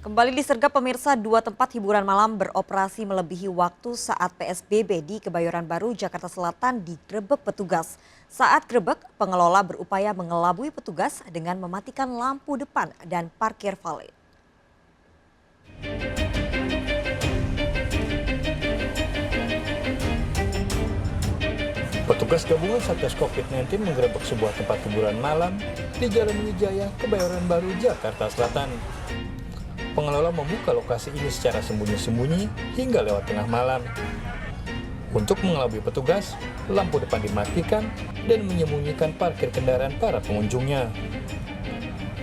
Kembali disergap pemirsa, dua tempat hiburan malam beroperasi melebihi waktu saat PSBB di Kebayoran Baru, Jakarta Selatan digerebek petugas. Saat gerebek, pengelola berupaya mengelabui petugas dengan mematikan lampu depan dan parkir valet. Petugas gabungan Satgas COVID-19 menggerebek sebuah tempat hiburan malam di Jalan Wijaya, Kebayoran Baru, Jakarta Selatan. Pengelola membuka lokasi ini secara sembunyi-sembunyi hingga lewat tengah malam. Untuk mengelabui petugas, lampu depan dimatikan dan menyembunyikan parkir kendaraan para pengunjungnya.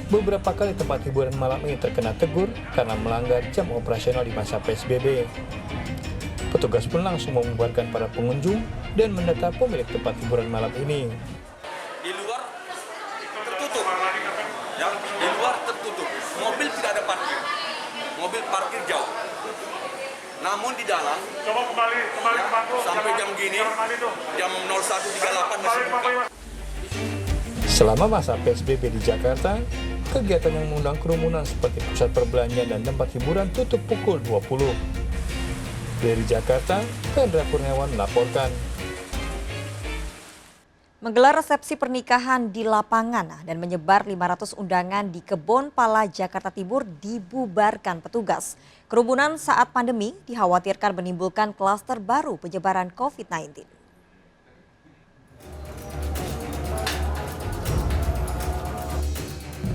Beberapa kali tempat hiburan malam ini terkena tegur karena melanggar jam operasional di masa PSBB. Petugas pun langsung membubarkan para pengunjung dan mendata pemilik tempat hiburan malam ini. Di luar tertutup, ya, di luar tertutup. Mobil tidak ada parkir, mobil parkir jauh. Namun di dalam, sampai jam gini, jam 01.38 masih buka. Selama masa PSBB di Jakarta, kegiatan yang mengundang kerumunan seperti pusat perbelanjaan dan tempat hiburan tutup pukul 20. Dari Jakarta, Hendra Kurniawan melaporkan. Menggelar resepsi pernikahan di lapangan dan menyebar 500 undangan di Kebon Pala, Jakarta Timur dibubarkan petugas. Kerumunan saat pandemi dikhawatirkan menimbulkan klaster baru penyebaran COVID-19.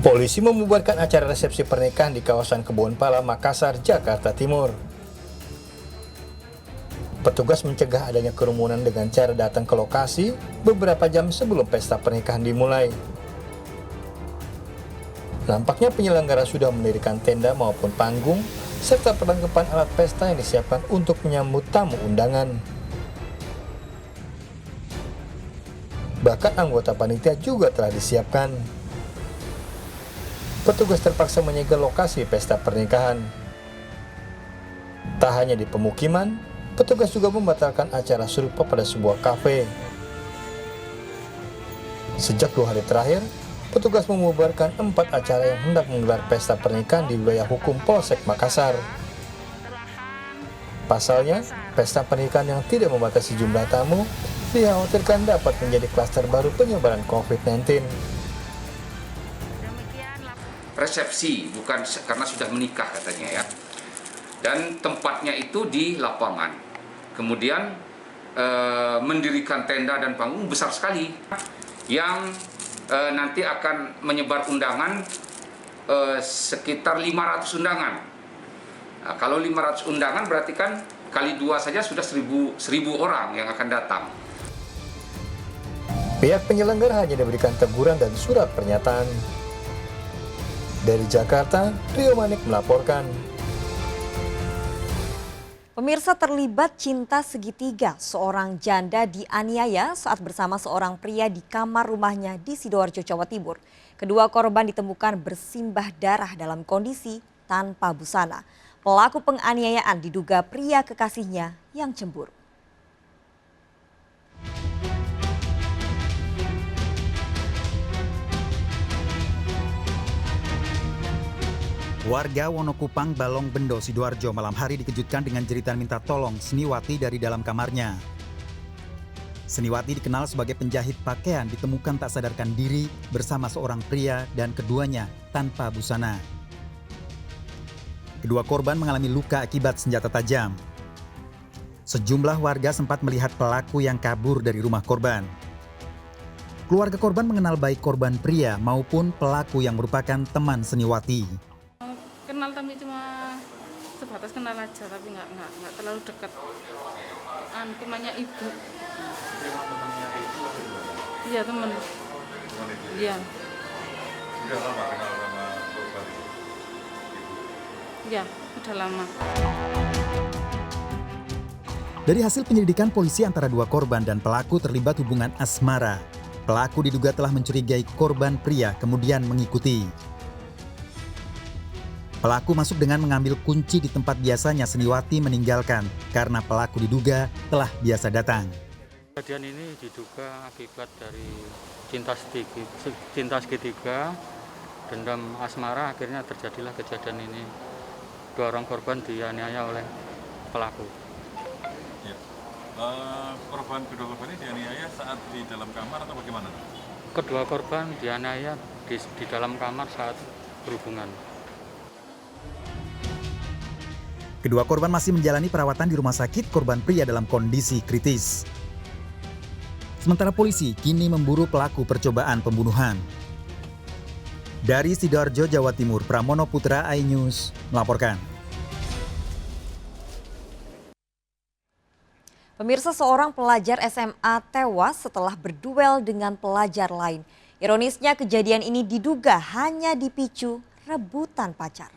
Polisi membubarkan acara resepsi pernikahan di kawasan Kebon Pala, Makassar, Jakarta Timur. Petugas mencegah adanya kerumunan dengan cara datang ke lokasi beberapa jam sebelum pesta pernikahan dimulai. Nampaknya penyelenggara sudah mendirikan tenda maupun panggung, serta perlengkapan alat pesta yang disiapkan untuk menyambut tamu undangan. Bahkan anggota panitia juga telah disiapkan. Petugas terpaksa menyegel lokasi pesta pernikahan. Tak hanya di pemukiman, petugas juga membatalkan acara serupa pada sebuah kafe. Sejak 2 hari terakhir, petugas membubarkan 4 acara yang hendak menggelar pesta pernikahan di wilayah hukum Polsek Makassar. Pasalnya, pesta pernikahan yang tidak membatasi jumlah tamu dikhawatirkan dapat menjadi klaster baru penyebaran COVID-19. Resepsi, bukan karena sudah menikah katanya ya. Dan tempatnya itu di lapangan. Kemudian mendirikan tenda dan panggung besar sekali yang nanti akan menyebar undangan sekitar 500 undangan. Nah, kalau 500 undangan berarti kan kali 2 saja sudah 1.000 orang yang akan datang. Pihak penyelenggara hanya diberikan teguran dan surat pernyataan. Dari Jakarta, Rio Manik melaporkan. Pemirsa, terlibat cinta segitiga, seorang janda dianiaya saat bersama seorang pria di kamar rumahnya di Sidoarjo, Jawa Timur. Kedua korban ditemukan bersimbah darah dalam kondisi tanpa busana. Pelaku penganiayaan diduga pria kekasihnya yang cemburu. Warga Wonokupang, Balong Bendo, Sidoarjo malam hari dikejutkan dengan jeritan minta tolong Seniwati dari dalam kamarnya. Seniwati dikenal sebagai penjahit pakaian ditemukan tak sadarkan diri bersama seorang pria dan keduanya tanpa busana. Kedua korban mengalami luka akibat senjata tajam. Sejumlah warga sempat melihat pelaku yang kabur dari rumah korban. Keluarga korban mengenal baik korban pria maupun pelaku yang merupakan teman Seniwati. Kenal tapi cuma sebatas kenal aja, tapi nggak terlalu dekat. Temannya ibu. Iya, teman. Iya. Sudah lama kenal sama korban? Iya, sudah lama. Dari hasil penyelidikan polisi antara dua korban dan pelaku terlibat hubungan asmara. Pelaku diduga telah mencurigai korban pria kemudian mengikuti. Pelaku masuk dengan mengambil kunci di tempat biasanya Seniwati meninggalkan karena pelaku diduga telah biasa datang. Kejadian ini diduga akibat dari cinta segitiga, dendam asmara, akhirnya terjadilah kejadian ini. dua orang korban dianiaya oleh pelaku. Ya. Kedua korban ini dianiaya saat di dalam kamar atau bagaimana? Kedua korban dianiaya di dalam kamar saat berhubungan. Kedua korban masih menjalani perawatan di rumah sakit, korban pria dalam kondisi kritis. Sementara polisi kini memburu pelaku percobaan pembunuhan. Dari Sidoarjo, Jawa Timur, Pramono Putra, iNews melaporkan. Pemirsa, seorang pelajar SMA tewas setelah berduel dengan pelajar lain. Ironisnya kejadian ini diduga hanya dipicu rebutan pacar.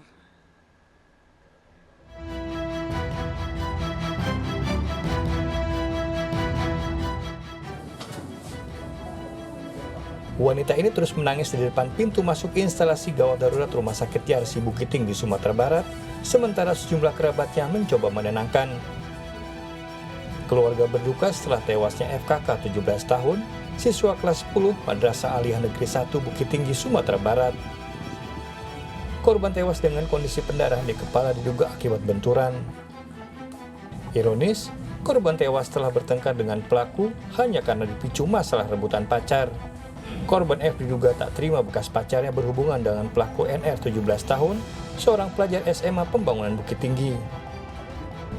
Wanita ini terus menangis di depan pintu masuk instalasi gawat darurat Rumah Sakit Yarsi Bukit Tinggi, Sumatera Barat, sementara sejumlah kerabatnya mencoba menenangkan. Keluarga berduka setelah tewasnya FKK 17 tahun, siswa kelas 10 Madrasah Aliyah Negeri 1 Bukit Tinggi, Sumatera Barat. Korban tewas dengan kondisi pendarahan di kepala diduga akibat benturan. Ironis, korban tewas setelah bertengkar dengan pelaku hanya karena dipicu masalah rebutan pacar. Korban F diduga tak terima bekas pacarnya berhubungan dengan pelaku NR 17 tahun, seorang pelajar SMA Pembangunan Bukit Tinggi.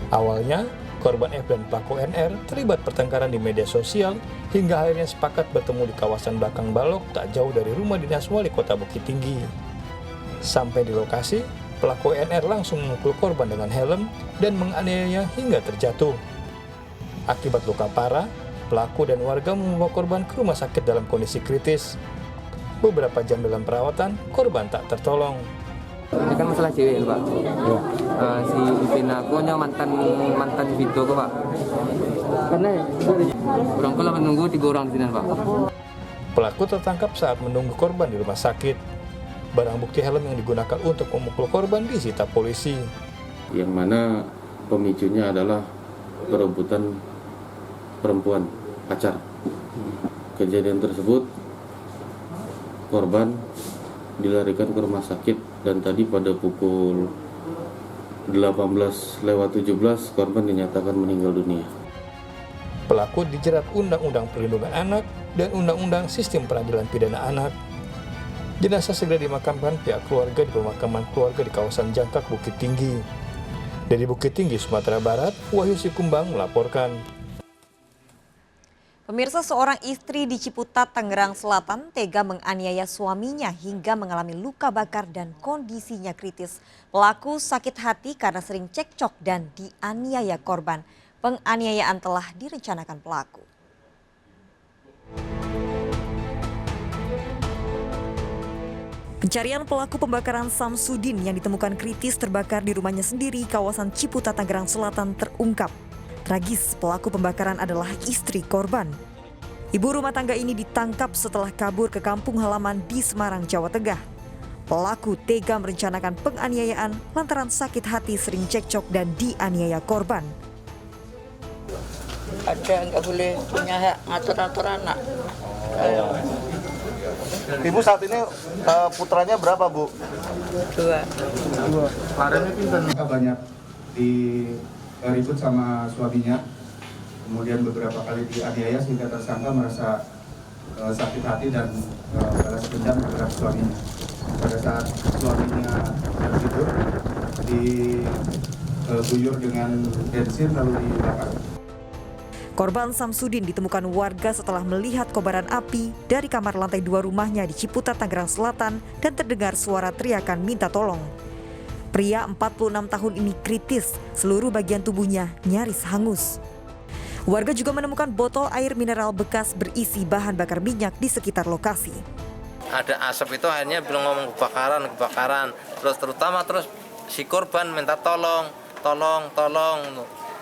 Awalnya, korban F dan pelaku NR terlibat pertengkaran di media sosial hingga akhirnya sepakat bertemu di kawasan belakang Balok tak jauh dari rumah dinas wali kota Bukit Tinggi. Sampai di lokasi, pelaku NR langsung memukul korban dengan helm dan menganiaya hingga terjatuh. Akibat luka parah, pelaku dan warga membawa korban ke rumah sakit dalam kondisi kritis. Beberapa jam dalam perawatan, korban tak tertolong. Ini kan masalah cewek, Pak. Si Ipina aku mantan video kok, Pak. Karena orang kala menunggu 3 orang di sini, Pak. Pelaku tertangkap saat menunggu korban di rumah sakit. Barang bukti helm yang digunakan untuk memukul korban disita polisi. Yang mana pemicunya adalah perebutan perempuan pacar. Kejadian tersebut korban dilarikan ke rumah sakit dan tadi pada pukul 18:17 korban dinyatakan meninggal dunia. Pelaku dijerat Undang-Undang Perlindungan Anak dan Undang-Undang Sistem Peradilan Pidana Anak. Jenazah segera dimakamkan pihak keluarga di pemakaman keluarga di kawasan Jangkak, Bukit Tinggi. Dari Bukit Tinggi, Sumatera Barat, Wahyu Sikumbang melaporkan. Pemirsa, seorang istri di Ciputat, Tangerang Selatan tega menganiaya suaminya hingga mengalami luka bakar dan kondisinya kritis. Pelaku sakit hati karena sering cekcok dan dianiaya korban. Penganiayaan telah direncanakan pelaku. Pencarian pelaku pembakaran Samsudin yang ditemukan kritis terbakar di rumahnya sendiri kawasan Ciputat, Tangerang Selatan terungkap. Tragis, pelaku pembakaran adalah istri korban. Ibu rumah tangga ini ditangkap setelah kabur ke kampung halaman di Semarang, Jawa Tengah. Pelaku tega merencanakan penganiayaan lantaran sakit hati sering cekcok dan dianiaya korban. Ada nggak boleh punya hak ngatur-ngatur anak. Ibu saat ini putranya berapa, Bu? 2. Kemarinnya pinter banyak ribut sama suaminya, kemudian beberapa kali dianiaya sehingga tersangka merasa sakit hati dan balas dendam terhadap suaminya. Pada saat suaminya tertidur, diguyur dengan bensin lalu dibakar. Korban Samsudin ditemukan warga setelah melihat kobaran api dari kamar lantai 2 rumahnya di Ciputat, Tangerang Selatan dan terdengar suara teriakan minta tolong. Pria 46 tahun ini kritis, seluruh bagian tubuhnya nyaris hangus. Warga juga menemukan botol air mineral bekas berisi bahan bakar minyak di sekitar lokasi. Ada asap itu akhirnya belum ngomong kebakaran. Terus si korban minta tolong,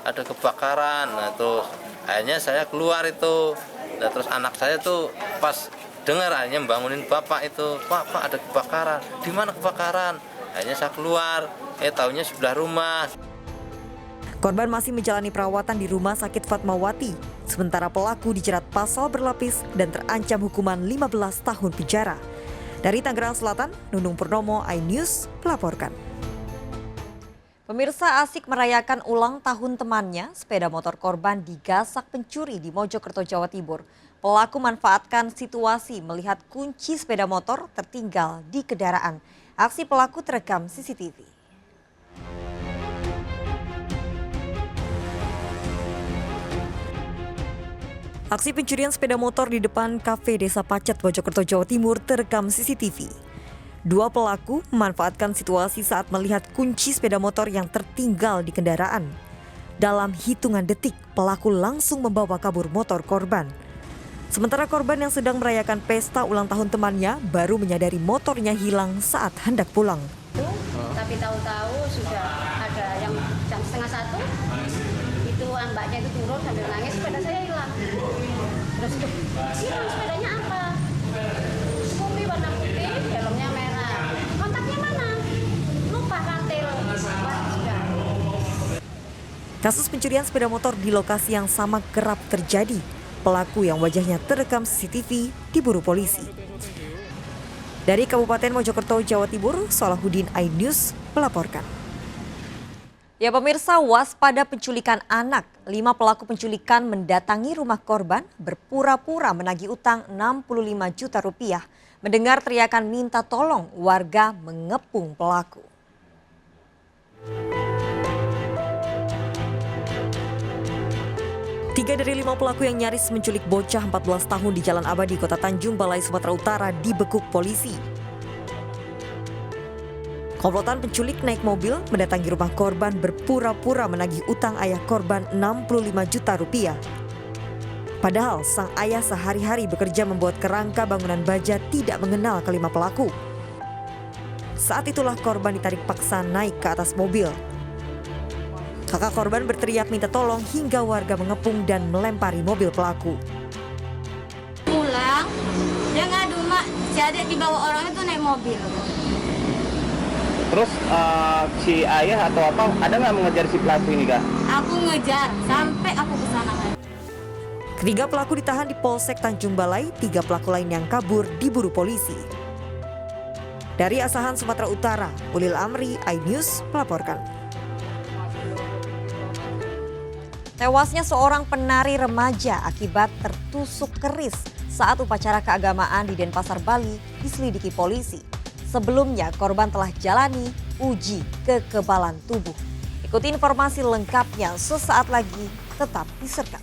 ada kebakaran. Nah, terus akhirnya saya keluar itu. Nah, terus anak saya tuh pas dengar akhirnya bangunin bapak itu, Pak ada kebakaran. Di mana kebakaran? Akhirnya saya keluar, taunya sebelah rumah. Korban masih menjalani perawatan di Rumah Sakit Fatmawati, sementara pelaku dijerat pasal berlapis dan terancam hukuman 15 tahun penjara. Dari Tangerang Selatan, Nunung Purnomo, iNews melaporkan. Pemirsa, asik merayakan ulang tahun temannya, sepeda motor korban digasak pencuri di Mojokerto, Jawa Timur. Pelaku manfaatkan situasi melihat kunci sepeda motor tertinggal di kendaraan. Aksi pelaku terekam CCTV. Aksi pencurian sepeda motor di depan kafe Desa Pacet, Mojokerto, Jawa Timur terekam CCTV. Dua pelaku memanfaatkan situasi saat melihat kunci sepeda motor yang tertinggal di kendaraan. Dalam hitungan detik, pelaku langsung membawa kabur motor korban. Sementara korban yang sedang merayakan pesta ulang tahun temannya baru menyadari motornya hilang saat hendak pulang. Tapi tahu-tahu sudah ada yang jam 12:30, itu mbaknya itu turun sambil nangis, sepeda saya hilang. Terus hilang sepedanya apa? Scoopy warna putih, helmnya merah. Kontaknya mana? Lupa rantai. Sudah. Kasus pencurian sepeda motor di lokasi yang sama kerap terjadi. Pelaku yang wajahnya terekam CCTV diburu polisi. Dari Kabupaten Mojokerto, Jawa Timur, Salahuddin iNews melaporkan. Ya pemirsa, waspada penculikan anak. 5 pelaku penculikan mendatangi rumah korban berpura-pura menagih utang 65 juta rupiah. Mendengar teriakan minta tolong, warga mengepung pelaku. Tiga dari 5 pelaku yang nyaris menculik bocah 14 tahun di Jalan Abadi, Kota Tanjung Balai, Sumatera Utara dibekuk polisi. Komplotan penculik naik mobil mendatangi rumah korban berpura-pura menagih utang ayah korban 65 juta rupiah. Padahal sang ayah sehari-hari bekerja membuat kerangka bangunan baja tidak mengenal kelima pelaku. Saat itulah korban ditarik paksa naik ke atas mobil. Kakak korban berteriak minta tolong hingga warga mengepung dan melempari mobil pelaku. Pulang, dia ngadu mak, si adik dibawa orang itu naik mobil. Terus si ayah atau apa ada nggak mengejar si pelaku ini kak? Aku ngejar sampai aku ke sana. Ketiga pelaku ditahan di Polsek Tanjung Balai, 3 pelaku lain yang kabur diburu polisi. Dari Asahan, Sumatera Utara, Ulil Amri, iNews melaporkan. Tewasnya seorang penari remaja akibat tertusuk keris saat upacara keagamaan di Denpasar, Bali diselidiki polisi. Sebelumnya korban telah jalani uji kekebalan tubuh. Ikuti informasi lengkapnya sesaat lagi, tetap di Serkap.